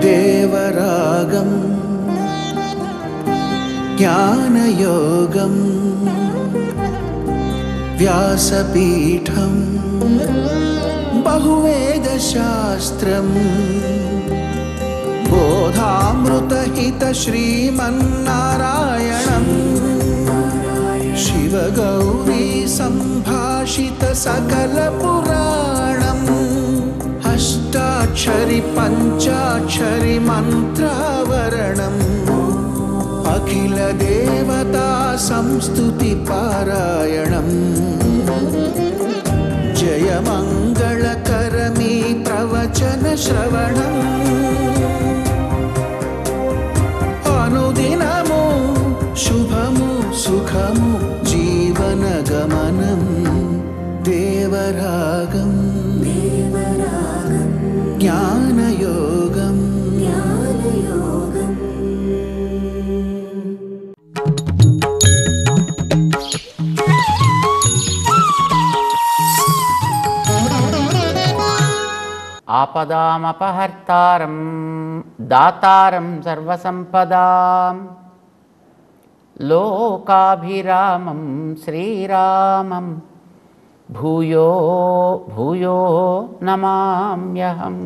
దేవరాగం జ్ఞానయోగం వ్యాసపీఠం బహువేదశాస్త్రం బోధామృతహిత శ్రీమన్నారాయణం శివగౌరీ సంభాషిత సకల పురాణం అష్టాక్షరి పంచాక్షరి మంత్రావరణం అఖిల దేవతా సంస్తుతి పారాయణం జయమంగళకరమీ ప్రవచన శ్రవణం అనుదినము శుభము సుఖము జీవన గమనం దేవరాగం జ్ఞానయోగం ఆపదామపహర్తారం దాతారం సర్వసంపదాం లోకాభిరామం శ్రీరామం భూయో భూయో నమామ్యహం.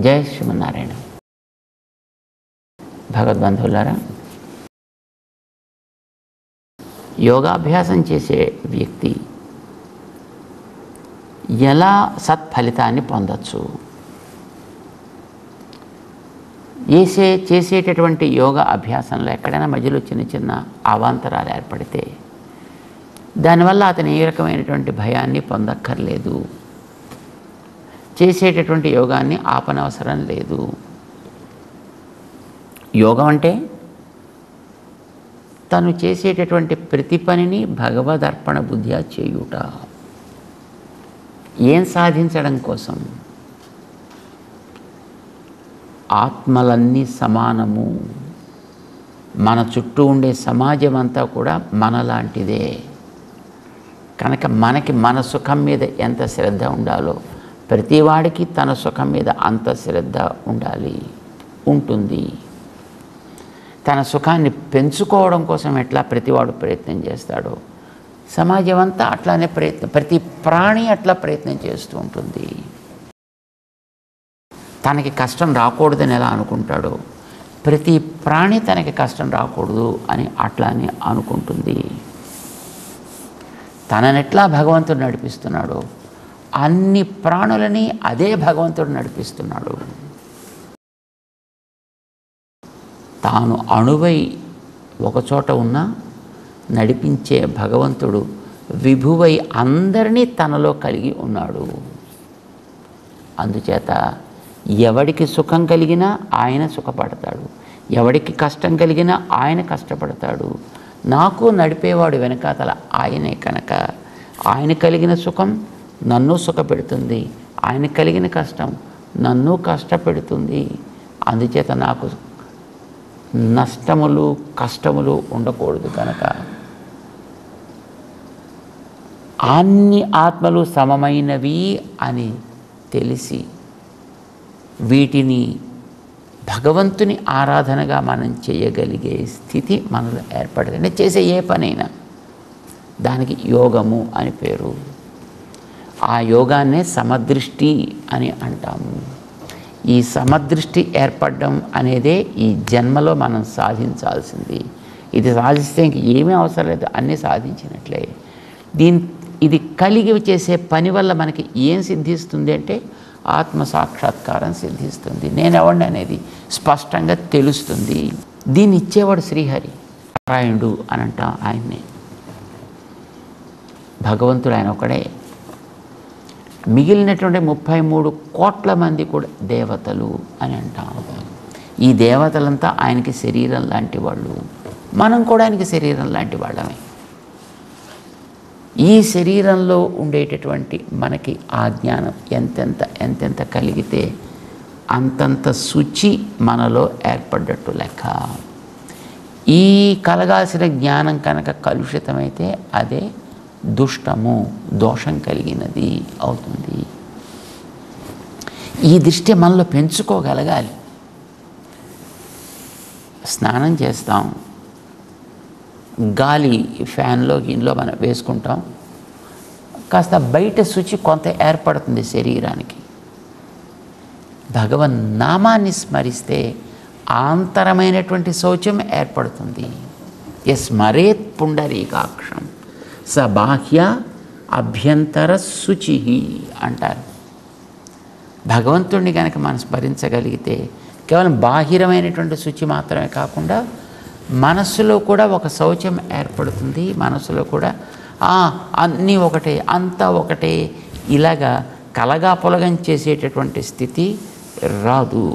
జయ శ్రీమన్నారాయణ. భగవద్బంధువులారా, యోగాభ్యాసం చేసే వ్యక్తి ఎలా సత్ఫలితాన్ని పొందొచ్చు? చేసేటటువంటి యోగా అభ్యాసంలో ఎక్కడైనా మధ్యలో చిన్న చిన్న అవాంతరాలు ఏర్పడితే దానివల్ల అతను ఏ రకమైనటువంటి భయాన్ని పొందక్కర్లేదు. చేసేటటువంటి యోగాన్ని ఆపనవసరం లేదు. యోగం అంటే తను చేసేటటువంటి ప్రతి పనిని భగవదర్పణ బుద్ధిగా చేయుట. ఏం సాధించడం కోసం? ఆత్మలన్నీ సమానము. మన చుట్టూ ఉండే సమాజం అంతా కూడా మనలాంటిదే కనుక మనకి మన సుఖం మీద ఎంత శ్రద్ధ ఉండాలో ప్రతివాడికి తన సుఖం మీద అంత శ్రద్ధ ఉంటుంది. తన సుఖాన్ని పెంచుకోవడం కోసం ఎట్లా ప్రతివాడు ప్రయత్నం చేస్తాడో సమాజం అంతా అట్లానే ప్రతి ప్రాణి అట్లా ప్రయత్నం చేస్తూ ఉంటుంది. తనకి కష్టం రాకూడదని ఎలా అనుకుంటాడో ప్రతి ప్రాణి తనకి కష్టం రాకూడదు అని అట్లానే అనుకుంటుంది. తననెట్లా భగవంతుడు నడిపిస్తున్నాడో అన్ని ప్రాణులని అదే భగవంతుడు నడిపిస్తున్నాడు. తాను అణువై ఒకచోట ఉన్నా నడిపించే భగవంతుడు విభువై అందరినీ తనలో కలిగి ఉన్నాడు. అందుచేత ఎవడికి సుఖం కలిగినా ఆయన సుఖపడతాడు, ఎవడికి కష్టం కలిగినా ఆయన కష్టపడతాడు. నాకు నడిపేవాడు వెనకాతల ఆయనే కనుక ఆయన కలిగిన సుఖం నన్ను సుఖపెడుతుంది, ఆయన కలిగిన కష్టం నన్ను కష్టపెడుతుంది. అందుచేత నాకు నష్టములు కష్టములు ఉండకూడదు కనుక అన్ని ఆత్మలు సమమైనవి అని తెలిసి వీటిని భగవంతుని ఆరాధనగా మనం చేయగలిగే స్థితి మనలో ఏర్పడుతుంది. అంటే చేసే ఏ పనైనా దానికి యోగము అని పేరు. ఆ యోగాన్నే సమదృష్టి అని అంటాము. ఈ సమదృష్టి ఏర్పడడం అనేదే ఈ జన్మలో మనం సాధించాల్సింది. ఇది సాధిస్తే ఇంక ఏమీ అవసరం లేదు, అన్నీ సాధించినట్లే. ఇది కలిగి చేసే పని వల్ల మనకి ఏం సిద్ధిస్తుంది అంటే ఆత్మ సాక్షాత్కారం సిద్ధిస్తుంది. నేనెవడిని అనేది స్పష్టంగా తెలుస్తుంది. దీన్ని ఇచ్చేవాడు శ్రీహరి, నారాయణుడు అని అంటాం. ఆయన్నే భగవంతుడు, ఆయన ఒకడే. మిగిలినటువంటి 33 కోట్ల మంది కూడా దేవతలు అని అంటాం. ఈ దేవతలంతా ఆయనకి శరీరం లాంటి వాళ్ళు, మనం కూడా ఆయనకి శరీరం లాంటి వాళ్ళమే. ఈ శరీరంలో ఉండేటటువంటి మనకి ఆ జ్ఞానం ఎంతెంత కలిగితే అంతంత శుచి మనలో ఏర్పడ్డట్టు లెక్క. ఈ కలగాల్సిన జ్ఞానం కనుక కలుషితమైతే అదే దుష్టము, దోషం కలిగినది అవుతుంది. ఈ దృష్టి మనలో పెంచుకోగలగాలి. స్నానం చేస్తాం, గాలి ఫ్యాన్లో గిన్నెలో మనం వేసుకుంటాం, కాస్త బయట శుచి కొంత ఏర్పడుతుంది శరీరానికి. భగవన్ నామాన్ని స్మరిస్తే ఆంతరమైనటువంటి శౌచం ఏర్పడుతుంది. స్మరేత్ పుండరీకాక్షం స బాహ్య అభ్యంతర శుచి అంటారు. భగవంతుడిని కనుక మనం స్మరించగలిగితే కేవలం బాహిరమైనటువంటి శుచి మాత్రమే కాకుండా మనస్సులో కూడా ఒక శౌచం ఏర్పడుతుంది. మనస్సులో కూడా అన్నీ ఒకటే, అంతా ఒకటే, ఇలాగా కలగా పొలగం చేసేటటువంటి స్థితి రాదు.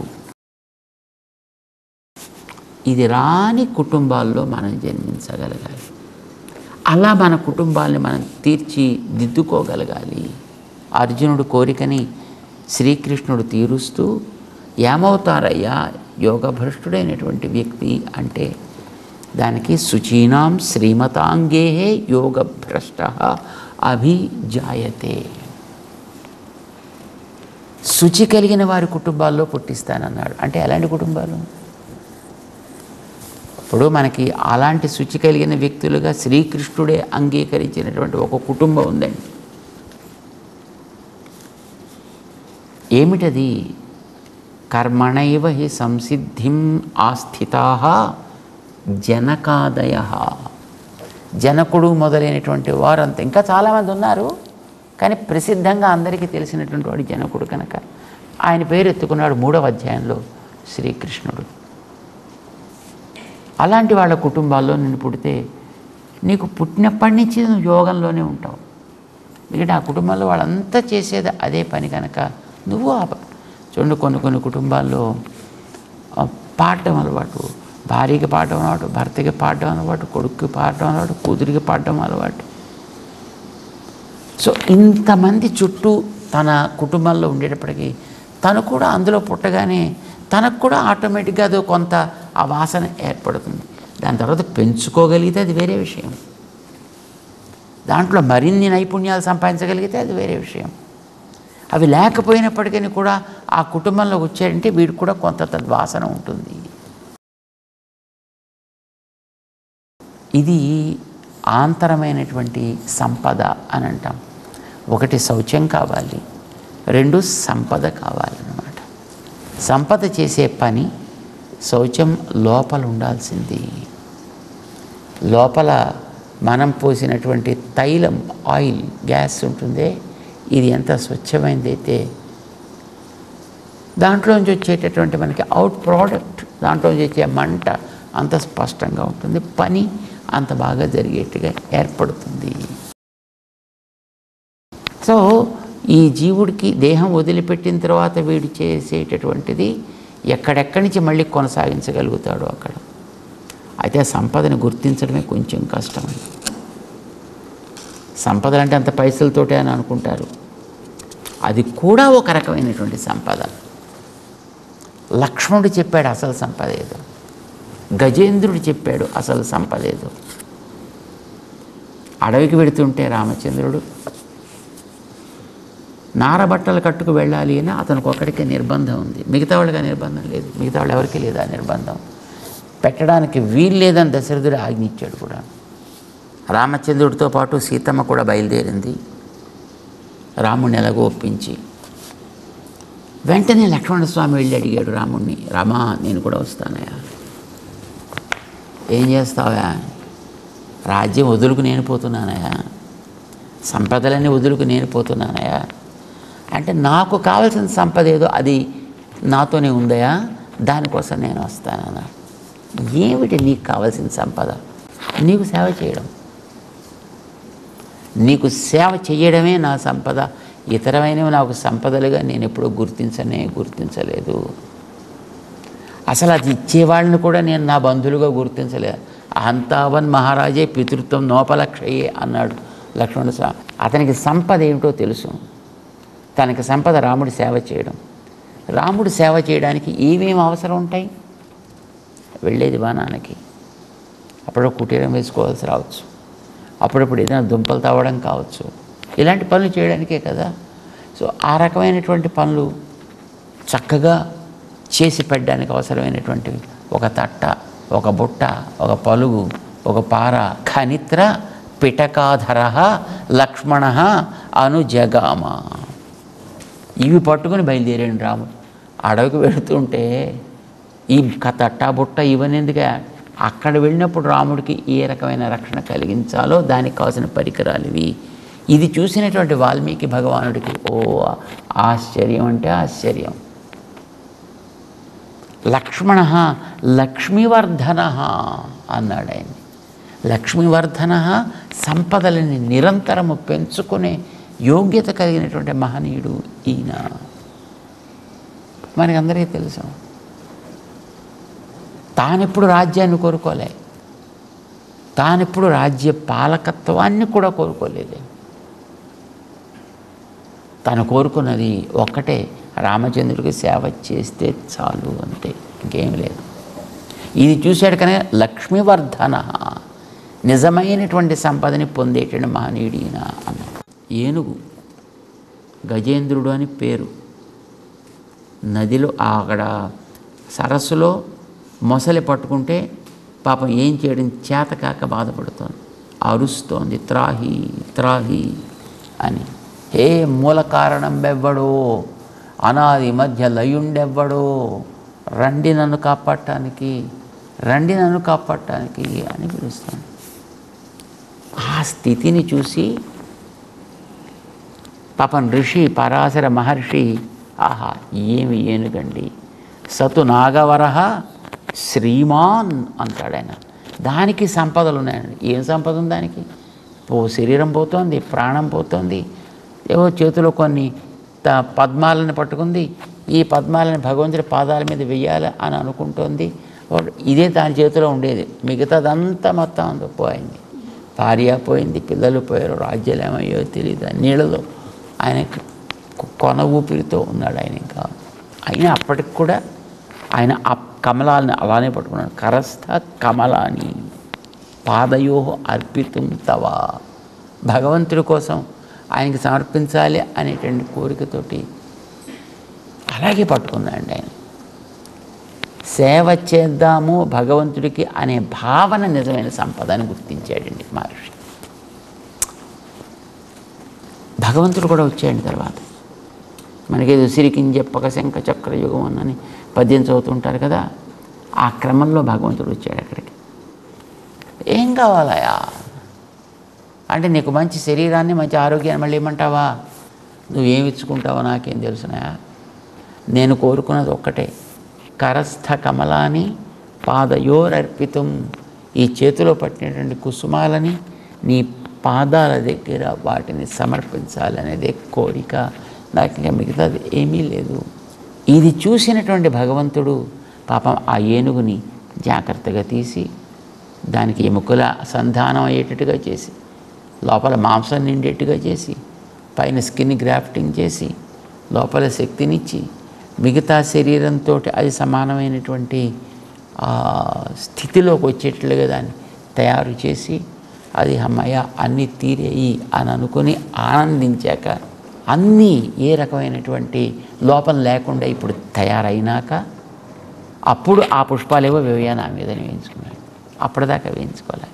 ఇది రాని కుటుంబాల్లో మనం జన్మించగలగాలి. అలా మన కుటుంబాన్ని మనం తీర్చిదిద్దుకోగలగాలి. అర్జునుడు కోరికని శ్రీకృష్ణుడు తీరుస్తూ, ఏమవుతారయ్యా యోగభ్రష్టుడైనటువంటి వ్యక్తి అంటే దానికి శుచీనాం శ్రీమతాంగే యోగభ్రష్ట అభిజాయతే. శుచి కలిగిన వారి కుటుంబాల్లో పుట్టిస్తానన్నాడు. అంటే ఎలాంటి కుటుంబాలు? ఇప్పుడు మనకి అలాంటి శుచి కలిగిన వ్యక్తులుగా శ్రీకృష్ణుడే అంగీకరించినటువంటి ఒక కుటుంబం ఉందండి. ఏమిటది? కర్మణైవ హి సంసిద్ధిం ఆస్థితాః జనకాదయః. జనకుడు మొదలైనటువంటి వారంతా, ఇంకా చాలామంది ఉన్నారు, కానీ ప్రసిద్ధంగా అందరికీ తెలిసినటువంటి వాడు జనకుడు కనుక ఆయన పేరు ఎత్తుకున్నాడు 3వ అధ్యాయంలో శ్రీకృష్ణుడు. అలాంటి వాళ్ళ కుటుంబాల్లో నేను పుడితే నీకు పుట్టినప్పటి నుంచి నువ్వు యోగంలోనే ఉంటావు. ఎందుకంటే ఆ కుటుంబంలో వాళ్ళంతా చేసేది అదే పని కనుక నువ్వు చూడండి, కొన్ని కుటుంబాల్లో పాడటం అలవాటు, భార్యకి పాడటం అలవాటు, భర్తకి పాడటం అలవాటు, కొడుక్కి పాడటం అలవాటు, కూతురికి పాడటం అలవాటు. సో ఇంతమంది చుట్టూ తన కుటుంబంలో ఉండేటప్పటికీ తను కూడా అందులో పుట్టగానే తనకు కూడా ఆటోమేటిక్గా అదో కొంత ఆ వాసన ఏర్పడుతుంది. దాని తర్వాత పెంచుకోగలిగితే అది వేరే విషయం. దాంట్లో మరిన్ని నైపుణ్యాలు సంపాదించగలిగితే అది వేరే విషయం. అవి లేకపోయినప్పటికీ కూడా ఆ కుటుంబంలో వచ్చారంటే వీడికి కూడా కొంత తద్వాసన ఉంటుంది. ఇది ఆంతరమైనటువంటి సంపద అని అంటాం. ఒకటి శౌచం కావాలి, 2 సంపద కావాలన్నమాట. సంపద చేసే పని శౌచం లోపల ఉండాల్సింది. లోపల మనం పోసినటువంటి తైలం, ఆయిల్, గ్యాస్ ఉంటుందే, ఇది ఎంత స్వచ్ఛమైనదైతే దాంట్లోంచి వచ్చేటటువంటి మనకి అవుట్ ప్రోడక్ట్, దాంట్లోంచి వచ్చే మంట అంత స్పష్టంగా ఉంటుంది, పని అంత బాగా జరిగేట్టుగా ఏర్పడుతుంది. సో ఈ జీవుడికి దేహం వదిలిపెట్టిన తర్వాత వీడు చేసేటటువంటిది ఎక్కడెక్కడి నుంచి మళ్ళీ కొనసాగించగలుగుతాడో అక్కడ. అయితే ఆ సంపదని గుర్తించడమే కొంచెం కష్టం. సంపదలు అంటే అంత పైసలతోటే అని అనుకుంటారు. అది కూడా ఒక రకమైనటువంటి సంపద. లక్ష్మణుడు చెప్పాడు అసలు సంపద ఏదో, గజేంద్రుడు చెప్పాడు అసలు సంపద ఏదో. అడవికి వెళుతుంటే రామచంద్రుడు నారబట్టలు కట్టుకు వెళ్ళాలి అని అతనికి ఒక్కడికే నిర్బంధం ఉంది, మిగతా వాళ్ళకి నిర్బంధం లేదు, మిగతా వాళ్ళు ఎవరికి లేదు ఆ నిర్బంధం. పెట్టడానికి వీలు లేదని దశరథుడు ఆజ్ఞించాడు కూడా. రామచంద్రుడితో పాటు సీతమ్మ కూడా బయలుదేరింది రాముడిని ఎలాగో ఒప్పించి. వెంటనే లక్ష్మణస్వామి వెళ్ళి అడిగాడు రాముడిని, రామా నేను కూడా వస్తానయా, ఏం చేస్తావా? రాజ్యం వదులుకు నేను పోతున్నానయా, సంపదలన్నీ వదులుకు నేను పోతున్నానయా అంటే, నాకు కావాల్సిన సంపద ఏదో అది నాతోనే ఉందయా, దానికోసం నేను వస్తానన్నా. ఏమిటి నీకు కావాల్సిన సంపద? నీకు సేవ చేయడం. నీకు సేవ చేయడమే నా సంపద. ఇతరమైనవి నాకు సంపదలుగా నేను ఎప్పుడూ గుర్తించలేదు. అసలు అది ఇచ్చేవాళ్ళని కూడా నేను నా బంధువులుగా గుర్తించలేదు. అహంతావన్ మహారాజే పితృత్వం నోపలక్షయే అన్నాడు లక్ష్మణ స్వామి. అతనికి సంపద ఏమిటో తెలుసు. తనకి సంపద రాముడి సేవ చేయడం. రాముడి సేవ చేయడానికి ఏమేమి అవసరం ఉంటాయి? వెళ్ళేది వనానికి, అప్పుడు కుటీరం వేసుకోవాల్సి రావచ్చు, అప్పుడప్పుడు ఏదైనా దుంపలు తవ్వడం కావచ్చు, ఇలాంటి పనులు చేయడానికే కదా. సో ఆ రకమైనటువంటి పనులు చక్కగా చేసి పెట్టడానికి అవసరమైనటువంటివి ఒక తట్ట, ఒక బుట్ట, ఒక పలుగు, ఒక పార. ఖనిత్ర పిటకాధర లక్ష్మణ అనుజగామ. ఇవి పట్టుకుని బయలుదేరాడు రాముడు. అడవికి వెళుతుంటే ఈ తట్టా బుట్ట ఇవన్నీ ఎందుకే, అక్కడ వెళ్ళినప్పుడు రాముడికి ఏ రకమైన రక్షణ కలిగించాలో దానికి కావాల్సిన పరికరాలు ఇవి. ఇది చూసినటువంటి వాల్మీకి భగవానుడికి ఓ ఆశ్చర్యం అంటే ఆశ్చర్యం. లక్ష్మణ లక్ష్మీవర్ధన అన్నాడు ఆయన. లక్ష్మీవర్ధన, సంపదలని నిరంతరము పెంచుకునే యోగ్యత కలిగినటువంటి మహనీయుడు ఈయన. మనకందరికీ తెలుసు, తానెప్పుడు రాజ్యాన్ని కోరుకోలే, తానెప్పుడు రాజ్య పాలకత్వాన్ని కూడా కోరుకోలేదు. తను కోరుకున్నది ఒక్కటే, రామచంద్రుడికి సేవ చేస్తే చాలు, అంతే, ఇంకేం లేదు. ఇది చూశాడు కనుక లక్ష్మీవర్ధన, నిజమైనటువంటి సంపదని పొందేటువంటి మహనీయుడు ఈయన అన్నాడు. ఏనుగు గజేంద్రుడు అని పేరు. నదిలో అక్కడ సరస్సులో మొసలి పట్టుకుంటే పాపం ఏం చేయడం చేత కాక బాధపడుతోంది, అరుస్తోంది, త్రాహి త్రాహి అని. ఏ మూల కారణం ఎవ్వడో, అనాది మధ్య లయుండెవ్వడో, రండి నన్ను కాపాడటానికి, రండి నన్ను కాపాడటానికి అని పిలుస్తాను. ఆ స్థితిని చూసి పాపం ఋషి పరాశర మహర్షి, ఆహా ఏమి ఏనుగండి, సతు నాగవరహ శ్రీమాన్ అంటాడు ఆయన. దానికి సంపదలు ఉన్నాయండి. ఏం సంపద ఉంది దానికి? శరీరం పోతోంది, ప్రాణం పోతోంది, ఏవో చేతిలో కొన్ని పద్మాలను పట్టుకుంది, ఈ పద్మాలను భగవంతుడి పాదాల మీద వెయ్యాలి అని అనుకుంటోంది. ఇదే దాని చేతిలో ఉండేది, మిగతాదంతా మొత్తం అంతా పోయింది. భార్య పోయింది, పిల్లలు పోయారు, రాజ్యాలు ఏమయ్యో తెలియదు. నీళ్ళలో ఆయన కొన ఊపిరితో ఉన్నాడు ఆయన. ఇంకా అయినా అప్పటికి కూడా ఆయన ఆ కమలాలని అలానే పట్టుకున్నాడు. కరస్థ కమలాని పాదయో అర్పితం తవ, భగవంతుడి కోసం ఆయనకి సమర్పించాలి అనేటువంటి కోరికతోటి అలాగే పట్టుకున్నాడు ఆయన. సేవ చేద్దాము భగవంతుడికి అనే భావన నిజమైన సంపద అని గుర్తించాడండి మహర్షి. భగవంతుడు కూడా వచ్చాయండి తర్వాత. మనకేదో సిరికిని చెప్పక శంఖ చక్ర యుగం అని పద్యం చదువుతుంటారు కదా, ఆ క్రమంలో భగవంతుడు వచ్చాడు అక్కడికి. ఏం కావాలయా అంటే, నీకు మంచి శరీరాన్ని మంచి ఆరోగ్యాన్ని మళ్ళీ ఇమ్మంటావా? నువ్వేమి ఇచ్చుకుంటావో నాకేం తెలుసునాయా, నేను కోరుకున్నది ఒక్కటే, కరస్థ కమలాని పాదయోరర్పితం, ఈ చేతిలో పట్టినటువంటి కుసుమాలని నీ పాదాల దగ్గర వాటిని సమర్పించాలనేదే కోరిక, నాకు ఇంకా మిగతాది ఏమీ లేదు. ఇది చూసినటువంటి భగవంతుడు పాపం ఆ ఏనుగుని జాగ్రత్తగా తీసి దానికి ఎముకల సంధానం అయ్యేటట్టుగా చేసి, లోపల మాంసం నిండేట్టుగా చేసి, పైన స్కిన్ గ్రాఫ్టింగ్ చేసి, లోపల శక్తినిచ్చి, మిగతా శరీరంతో అది సమానమైనటువంటి స్థితిలోకి వచ్చేట్లుగా దాన్ని తయారు చేసి, అది అమ్మయ్య అన్నీ తీరేయి అని అనుకుని ఆనందించాక, అన్నీ ఏ రకమైనటువంటి లోపం లేకుండా ఇప్పుడు తయారైనాక అప్పుడు ఆ పుష్పాలేవో వేయాలి ఆ మీద వేయించుకున్నాడు. అప్పటిదాకా వేయించుకోవాలి.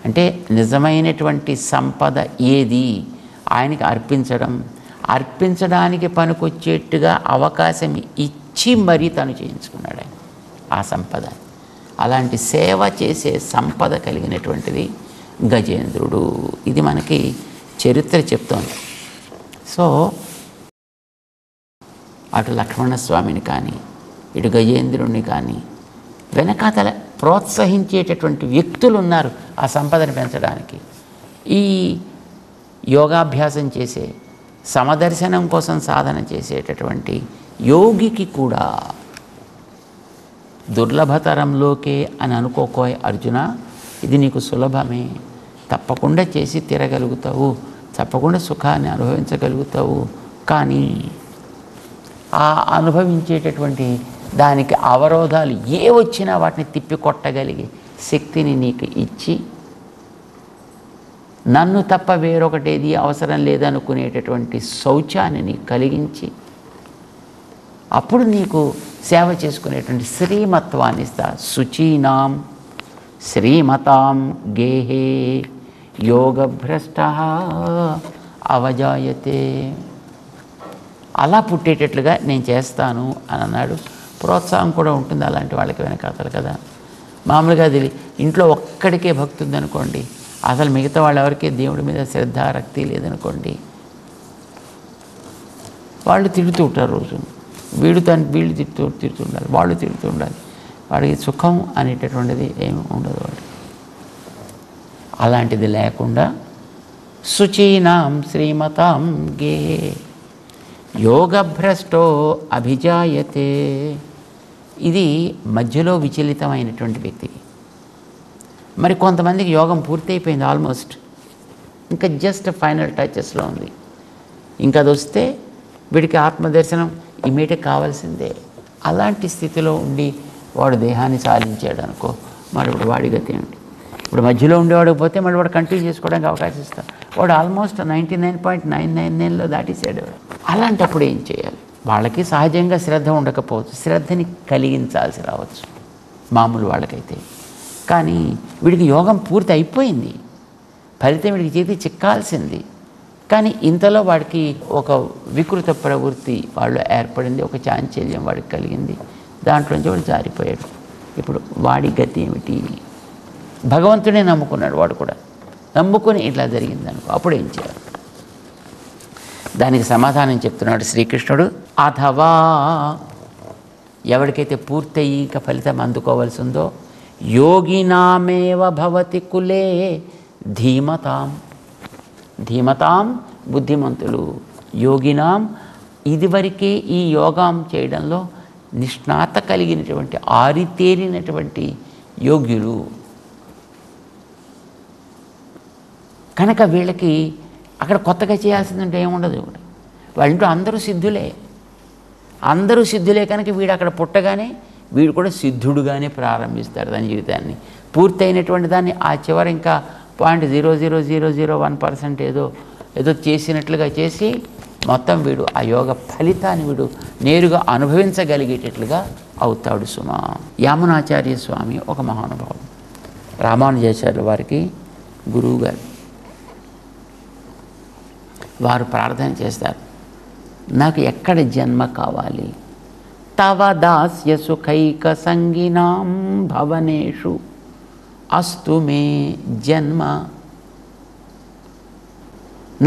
అంటే నిజమైనటువంటి సంపద ఏది ఆయనకి అర్పించడానికి పనికొచ్చేట్టుగా అవకాశం ఇచ్చి మరీ తను చేయించుకున్నాడు ఆయన ఆ సంపద. అలాంటి సేవ చేసే సంపద కలిగినటువంటిది గజేంద్రుడు. ఇది మనకి చరిత్ర చెప్తోంది. సో అటు లక్ష్మణస్వామిని కానీ ఇటు గజేంద్రుడిని కానీ వెనకాతల ప్రోత్సహించేటటువంటి వ్యక్తులు ఉన్నారు ఆ సంపదను పెంచడానికి. ఈ యోగాభ్యాసం చేసే, సమదర్శనం కోసం సాధన చేసేటటువంటి యోగికి కూడా దుర్లభతరంలోకే అని అనుకోకోయ్ అర్జున, ఇది నీకు సులభమే, తప్పకుండా చేసి తీరగలుగుతావు, తప్పకుండా సుఖాన్ని అనుభవించగలుగుతావు. కానీ ఆ అనుభవించేటటువంటి దానికి అవరోధాలు ఏ వచ్చినా వాటిని తిప్పికొట్టగలిగే శక్తిని నీకు ఇచ్చి నన్ను తప్ప వేరొకటేది అవసరం లేదనుకునేటటువంటి శౌచాన్ని నీకు కలిగించి అప్పుడు నీకు సేవ చేసుకునేటువంటి శ్రీమత్వాన్ని ఇస్తా. శుచీనాం శ్రీమతాం గేహే యోగభ్రష్ట అవజాయతే. అలా పుట్టేటట్లుగా నేను చేస్తాను అని అన్నాడు. ప్రోత్సాహం కూడా ఉంటుంది అలాంటి వాళ్ళకి వెనకాతలు కదా. మామూలుగా అది ఇంట్లో ఒక్కడికే భక్తి ఉందనుకోండి, అసలు మిగతా వాళ్ళు ఎవరికీ దేవుడి మీద శ్రద్ధ రక్తి లేదనుకోండి, వాళ్ళు తిడుతూ ఉంటారు రోజు. వీళ్ళు తిడుతుండాలి, వాళ్ళు తిడుతూ ఉండాలి. వాడికి సుఖం అనేటటువంటిది ఏమి ఉండదు వాడికి. అలాంటిది లేకుండా శుచీనాం శ్రీమతాం గే యోగభ్రష్టో అభిజాయతే. ఇది మధ్యలో విచలితమైనటువంటి వ్యక్తికి. మరి కొంతమందికి యోగం పూర్తయిపోయింది ఆల్మోస్ట్, ఇంకా జస్ట్ ఫైనల్ టచెస్లో ఉంది. ఇంకా అది వస్తే వీడికి ఆత్మదర్శనం ఇమీడియట్ కావాల్సిందే. అలాంటి స్థితిలో ఉండి వాడు దేహాన్ని సాధించాడు అనుకో, మరి ఇప్పుడు వాడి గతి ఏమిటి? ఇప్పుడు మధ్యలో ఉండేవాడికి పోతే మళ్ళీ వాడు కంటిన్యూ చేసుకోవడానికి అవకాశం ఇస్తాడు. వాడు ఆల్మోస్ట్ 99.999లో దాటేసాడు. అలాంటప్పుడు ఏం చేయాలి? వాళ్ళకి సహజంగా శ్రద్ధ ఉండకపోవచ్చు, శ్రద్ధని కలిగించాల్సి రావచ్చు మామూలు వాళ్ళకైతే. కానీ వీడికి యోగం పూర్తి అయిపోయింది, ఫలితం వీడికి చేతి చిక్కాల్సింది. కానీ ఇంతలో వాడికి ఒక వికృత ప్రవృత్తి వాళ్ళు ఏర్పడింది, ఒక చాంచల్యం వాడికి కలిగింది, దాంట్లోంచి వాడు జారిపోయాడు. ఇప్పుడు వాడి గతి ఏమిటి? భగవంతుడే నమ్ముకున్నాడు వాడు కూడా, నమ్ముకొని ఇట్లా జరిగిందనుకో, అప్పుడు ఏం చేయాలి? దానికి సమాధానం చెప్తున్నాడు శ్రీకృష్ణుడు. అథవా ఎవరికైతే పూర్తయి ఇక ఫలితం అందుకోవాల్సి ఉందో, యోగినామేవ భవతి కులే ధీమతాం. ధీమతాం బుద్ధిమంతులు, యోగినాం ఇదివరకే ఈ యోగం చేయడంలో నిష్ణాత కలిగినటువంటి ఆరితేరినటువంటి యోగ్యులు కనుక వీళ్ళకి అక్కడ కొత్తగా చేయాల్సిందంటే ఏముండదు. వాళ్ళంటూ అందరూ సిద్ధులే, అందరూ సిద్ధులే కనుక వీడు అక్కడ పుట్టగానే వీడు కూడా సిద్ధుడుగానే ప్రారంభిస్తాడు తన జీవితాన్ని. పూర్తయినటువంటి దాన్ని ఆ చివరి ఇంకా 0.00001% ఏదో చేసినట్లుగా చేసి మొత్తం వీడు ఆ యోగ ఫలితాన్ని వీడు నేరుగా అనుభవించగలిగేటట్లుగా అవుతాడు సుమా. యామునాచార్య స్వామి ఒక మహానుభావుడు, రామానుజాచార్యుల వారికి గురువు గారు. వారు ప్రార్థన చేస్తారు, నాకు ఎక్కడ జన్మ కావాలి? తవ దాస్య సుఖైక సంగినాం భవనేషు అస్తు మే జన్మ.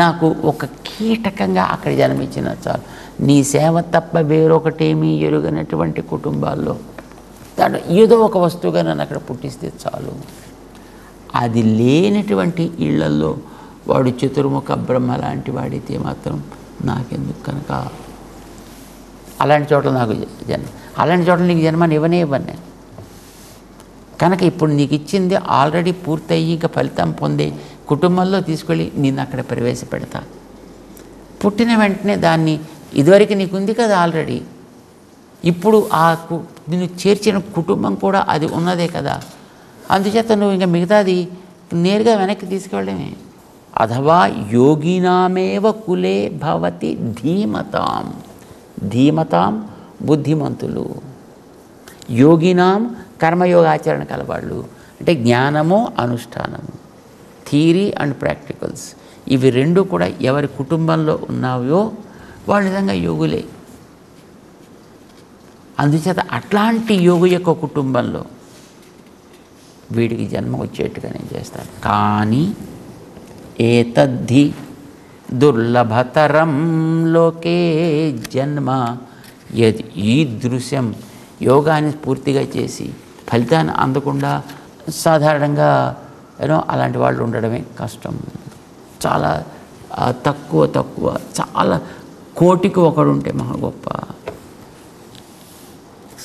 నాకు ఒక కీటకంగా అక్కడ జన్మించిన చాలు, నీ సేవ తప్ప వేరొకటేమీ ఎరుగనటువంటి కుటుంబాల్లో దాంట్లో ఏదో ఒక వస్తువుగా నన్ను అక్కడ పుట్టిస్తే చాలు. అది లేనటువంటి ఇళ్లల్లో వాడు చతుర్ముఖ బ్రహ్మ లాంటి వాడితే మాత్రం నాకెందుకు కనుక. అలాంటి చోట్ల నాకు జన్మ, అలాంటి చోట్ల నీకు జన్మని ఇవ్వనే ఇవ్వను నేను. కనుక ఇప్పుడు నీకు ఇచ్చింది ఆల్రెడీ పూర్తయ్యి ఇంకా ఫలితం పొందే కుటుంబంలో తీసుకెళ్ళి నేను అక్కడ ప్రవేశపెడతా. పుట్టిన వెంటనే దాన్ని ఇదివరకు నీకుంది కదా ఆల్రెడీ, ఇప్పుడు నిన్ను చేర్చిన కుటుంబం కూడా అది ఉన్నదే కదా, అందుచేత నువ్వు ఇంకా మిగతాది నేరుగా వెనక్కి తీసుకెళ్ళడమే. అథవా యోగినామేవ కులే భవతి ధీమతాం. ధీమతాం బుద్ధిమంతులు, యోగినాం కర్మయోగాచరణ కలవాళ్ళు, అంటే జ్ఞానము అనుష్ఠానము, థియరీ అండ్ ప్రాక్టికల్స్, ఇవి రెండు కూడా ఎవరి కుటుంబంలో ఉన్నాయో వాళ్ళ నిజంగా యోగులే. అందుచేత అట్లాంటి యోగు యొక్క కుటుంబంలో వీడికి జన్మ వచ్చేట్టుగా నేను చేస్తాను. కానీ ఏతద్ధి దుర్లభతరం లోకే జన్మ యద్ ఈదృశ్యం. యోగాన్ని పూర్తిగా చేసి ఫలితాన్ని అందకుండా సాధారణంగా అలాంటి వాళ్ళు ఉండడమే కష్టం. చాలా తక్కువ, చాలా కోటికి ఒకడు ఉంటే మహా గొప్ప.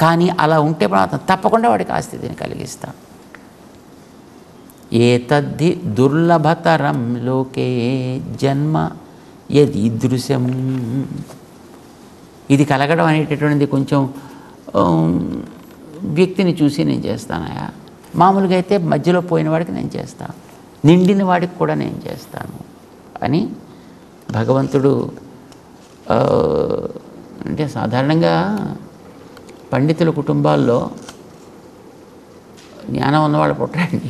కానీ అలా ఉంటే మాత్రం తప్పకుండా వాడికి ఆ స్థితిని కలిగిస్తాం. ఏతద్ధి దుర్లభతరం లోకే జన్మ యదీదృశ్యం. ఇది కలగడం అనేటటువంటిది కొంచెం వ్యక్తిని చూసి నేను చేస్తానయా. మామూలుగా అయితే మధ్యలో పోయిన వాడికి నేను చేస్తాను. నిండిన వాడికి కూడా నేను చేస్తాను అని భగవంతుడు. అంటే సాధారణంగా పండితుల కుటుంబాల్లో జ్ఞానం ఉన్నవాళ్ళు పుట్టరండి.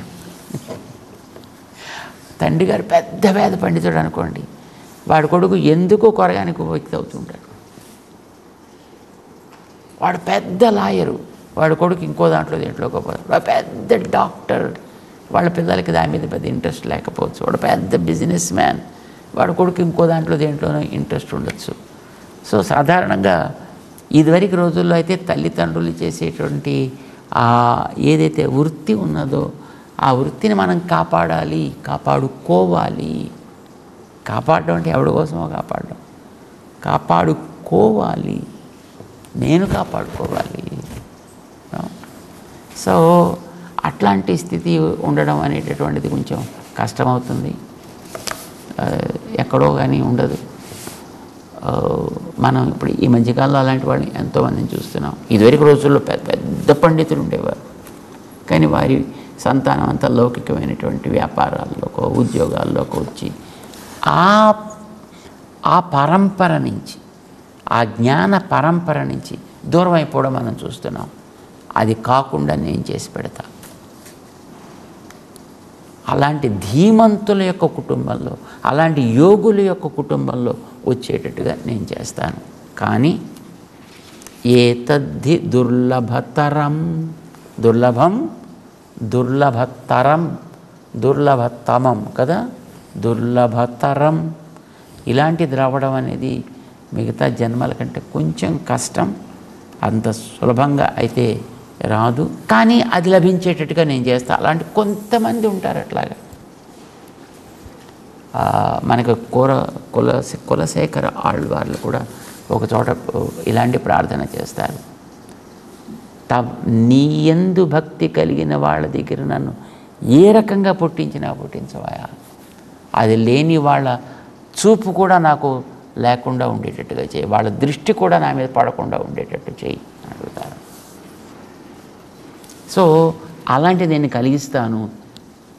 తండ్రి గారు పెద్ద వేద పండితుడు అనుకోండి, వాడి కొడుకు ఎందుకో కొరగానికి వ్యక్తి అవుతుంటాడు. వాడు పెద్ద లాయరు, వాడి కొడుకు ఇంకో దేంట్లో పోతాడు. వాడు పెద్ద డాక్టర్, వాళ్ళ పిల్లలకి దాని మీద పెద్ద ఇంట్రెస్ట్ లేకపోవచ్చు. వాడు పెద్ద బిజినెస్ మ్యాన్, వాడి కొడుకు ఇంకో దేంట్లోనో ఇంట్రెస్ట్ ఉండొచ్చు. సో సాధారణంగా ఇదివరకు రోజుల్లో అయితే తల్లిదండ్రులు చేసేటువంటి ఏదైతే వృత్తి ఉన్నదో ఆ వృత్తిని మనం కాపాడాలి, కాపాడుకోవాలి. కాపాడడం అంటే ఎవరి కోసమో కాపాడుకోవాలి, నేను కాపాడుకోవాలి. సో అట్లాంటి స్థితి ఉండడం అనేటటువంటిది కొంచెం కష్టమవుతుంది, ఎక్కడో కానీ ఉండదు. మనం ఇప్పుడు ఈ మధ్యకాలంలో అలాంటి వాళ్ళని ఎంతోమందిని చూస్తున్నాం. ఇదివరకు రోజుల్లో పెద్ద పెద్ద పండితులు ఉండేవారు, కానీ వారి సంతానం అంతా లౌకికమైనటువంటి వ్యాపారాల్లోకో ఉద్యోగాల్లోకి వచ్చి ఆ పరంపర నుంచి, ఆ జ్ఞాన పరంపర నుంచి దూరం అయిపోవడం మనం చూస్తున్నాం. అది కాకుండా నేను చేసి పెడతా. అలాంటి ధీమంతుల యొక్క కుటుంబంలో, అలాంటి యోగుల యొక్క కుటుంబంలో వచ్చేటట్టుగా నేను చేస్తాను. కానీ ఏతద్ధి దుర్లభతరం, దుర్లభతమం కదా, దుర్లభతరం. ఇలాంటిది రావడం అనేది మిగతా జన్మల కంటే కొంచెం కష్టం. అంత సులభంగా అయితే రాదు, కానీ అది లభించేటట్టుగా నేను చేస్తాను. అలాంటి కొంతమంది ఉంటారు అట్లాగా. మనకు కులశేఖర ఆళ్వార్లు కూడా ఒక చోట ఇలాంటి ప్రార్థన చేస్తారు. నీ యందు భక్తి కలిగిన వాళ్ళ దగ్గర నన్ను ఏ రకంగా పుట్టించవా, అది లేని వాళ్ళ చూపు కూడా నాకు లేకుండా ఉండేటట్టుగా చేయి, వాళ్ళ దృష్టి కూడా నా మీద పడకుండా ఉండేటట్టు చేయి అని అడుగుతారు. సో అలాంటి నేను కలిగిస్తాను.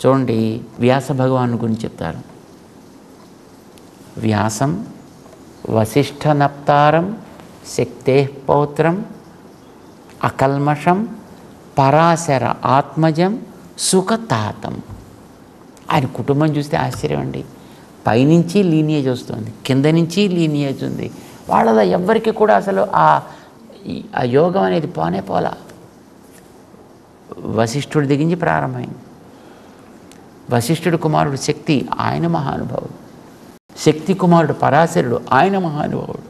చూడండి, వ్యాస భగవాను గురించి చెప్తారు. వ్యాసం వసిష్ఠనప్తారం శక్తే పౌత్రం అకల్మషం పరాశర ఆత్మజం సుఖతాతం. ఆయన కుటుంబం చూస్తే ఆశ్చర్యం అండి. పైనుంచి లీనియేజ్ వస్తుంది, కింద నుంచి లీనియేజ్ ఉంది. వాళ్ళలో ఎవ్వరికి కూడా అసలు ఆ యోగం అనేది పోలా. వశిష్ఠుడి దిగించి ప్రారంభమైంది. వశిష్ఠుడి కుమారుడు శక్తి, ఆయన మహానుభావుడు. శక్తి కుమారుడు పరాశరుడు, ఆయన మహానుభావుడు.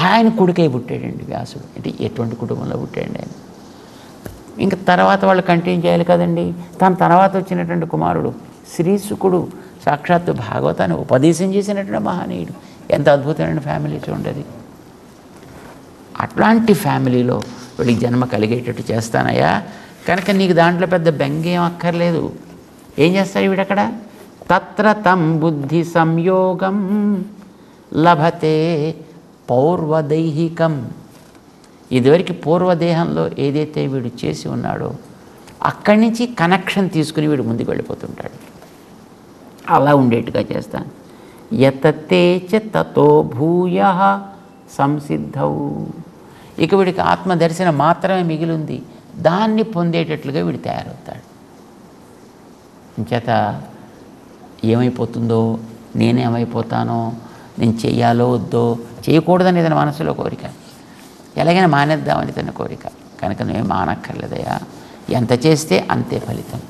ఆయన కొడుకే పుట్టాడండి వ్యాసుడు. అంటే ఎటువంటి కుటుంబంలో పుట్టాడండి ఆయన. ఇంకా తర్వాత వాళ్ళు కంటిన్యూ చేయాలి కదండి. తన తర్వాత వచ్చినటువంటి కుమారుడు శ్రీశుకుడు సాక్షాత్తు భాగవతాన్ని ఉపదేశం చేసినటువంటి మహనీయుడు. ఎంత అద్భుతమైన ఫ్యామిలీ చూడండి. అట్లాంటి ఫ్యామిలీలో వీళ్ళకి జన్మ కలిగేటట్టు చేస్తానయ్యా. కనుక నీకు దాంట్లో పెద్ద బెంగేం అక్కర్లేదు. ఏం చేస్తాడు వీడక్కడ? తత్ర తం బుద్ధి సంయోగం లభతే పౌర్వదైహికం. ఇదివరకు పూర్వదేహంలో ఏదైతే వీడు చేసి ఉన్నాడో అక్కడి నుంచి కనెక్షన్ తీసుకుని వీడు ముందుకు వెళ్ళిపోతుంటాడు. అలా ఉండేట్టుగా చేస్తాను. యతతే చ తతో భూయ సంసిద్ధౌ. ఇక వీడికి ఆత్మదర్శనం మాత్రమే మిగిలింది, దాన్ని పొందేటట్లుగా వీడు తయారవుతాడు. చేత ఏమైపోతుందో, నేనేమైపోతానో, నేను చెయ్యాలో వద్దో, చేయకూడదని తన మనసులో కోరిక, ఎలాగైనా మానేద్దామని తన కోరిక. కనుక నువ్వేం మానక్కర్లేదయ్యా, ఎంత చేస్తే అంతే ఫలితం.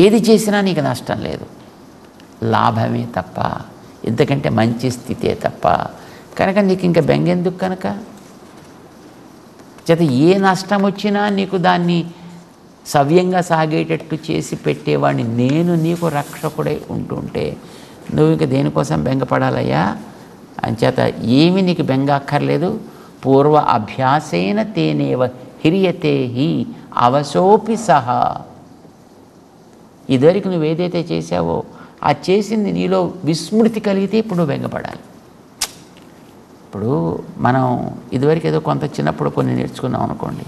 ఏది చేసినా నీకు నష్టం లేదు, లాభమే తప్ప, ఎందుకంటే మంచి స్థితే తప్ప. కనుక నీకు ఇంకా బెంగెందుకు? కనుక చేత ఏ నష్టం వచ్చినా నీకు దాన్ని సవ్యంగా సాగేటట్టు చేసి పెట్టేవాడిని నేను నీకు రక్షకుడై ఉంటుంటే నువ్వు ఇంకా దేనికోసం బెంగపడాలయ్యా? అంచేత ఏమి నీకు బెంగ అక్కర్లేదు. పూర్వ అభ్యాసేన తేనేవ హిరియతే హి అవశోపి సహా. ఇదివరకు నువ్వు ఏదైతే చేసావో ఆ చేసింది నీలో విస్మృతి కలిగితే ఇప్పుడు నువ్వు బెంగపడాలి. ఇప్పుడు మనం ఇదివరకు ఏదో కొంత చిన్నప్పుడు కొన్ని నేర్చుకున్నాం అనుకోండి,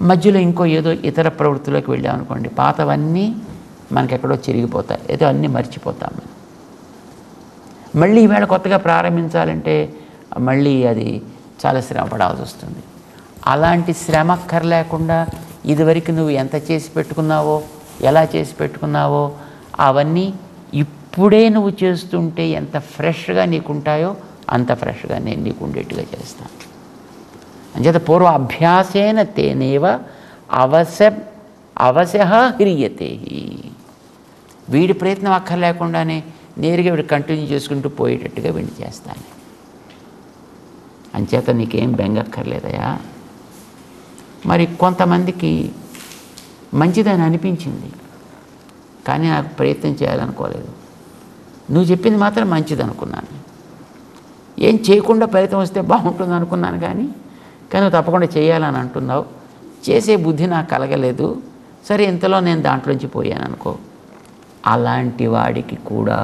మధ్యలో ఇంకో ఏదో ఇతర ప్రవృత్తిలోకి వెళ్ళామనుకోండి, పాతవన్నీ మనకెక్కడో చిరిగిపోతాయి, ఏదో అన్నీ మర్చిపోతాం మనం. మళ్ళీ ఈవేళ కొత్తగా ప్రారంభించాలంటే మళ్ళీ అది చాలా శ్రమ పడాల్సి వస్తుంది. అలాంటి శ్రమ అక్కర్లేకుండా ఇదివరకు నువ్వు ఎంత చేసి పెట్టుకున్నావో, ఎలా చేసి పెట్టుకున్నావో అవన్నీ ఇప్పుడే నువ్వు చేస్తుంటే ఎంత ఫ్రెష్గా నీకుంటాయో అంత ఫ్రెష్గా నేను నీకు ఉండేట్టుగా చేస్తాను. అంచేత పూర్వ అభ్యాసేన తేనేవ అవశః హ్రియతే. వీడి ప్రయత్నం అక్కర్లేకుండానే నేరుగా వీడు కంటిన్యూ చేసుకుంటూ పోయేటట్టుగా వీడిని చేస్తాను. అంచేత నీకేం బెంగక్కర్లేదయా. మరి కొంతమందికి మంచిదని అనిపించింది, కానీ నాకు ప్రయత్నం చేయాలనుకోలేదు. నువ్వు చెప్పింది మాత్రం మంచిది అనుకున్నాను. ఏం చేయకుండా ఫలితం వస్తే బాగుంటుంది అనుకున్నాను, కానీ నువ్వు తప్పకుండా చేయాలని అంటున్నావు. చేసే బుద్ధి నాకు కలగలేదు. సరే, ఇంతలో నేను దాంట్లోంచి పోయాను అనుకో. అలాంటి వాడికి కూడా,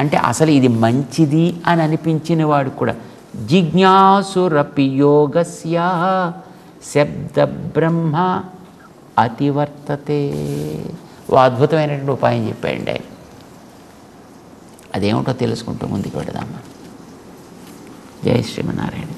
అంటే అసలు ఇది మంచిది అని అనిపించిన వాడికి కూడా జిజ్ఞాసురపి యోగస్య శబ్ద బ్రహ్మ అతివర్తతే. ఓ అద్భుతమైనటువంటి ఉపాయం చెప్పాడండి ఆయన. అదేమిటో తెలుసుకుంటూ ముందుకు పెడదామా. జై శ్రీమన్నారాయణ.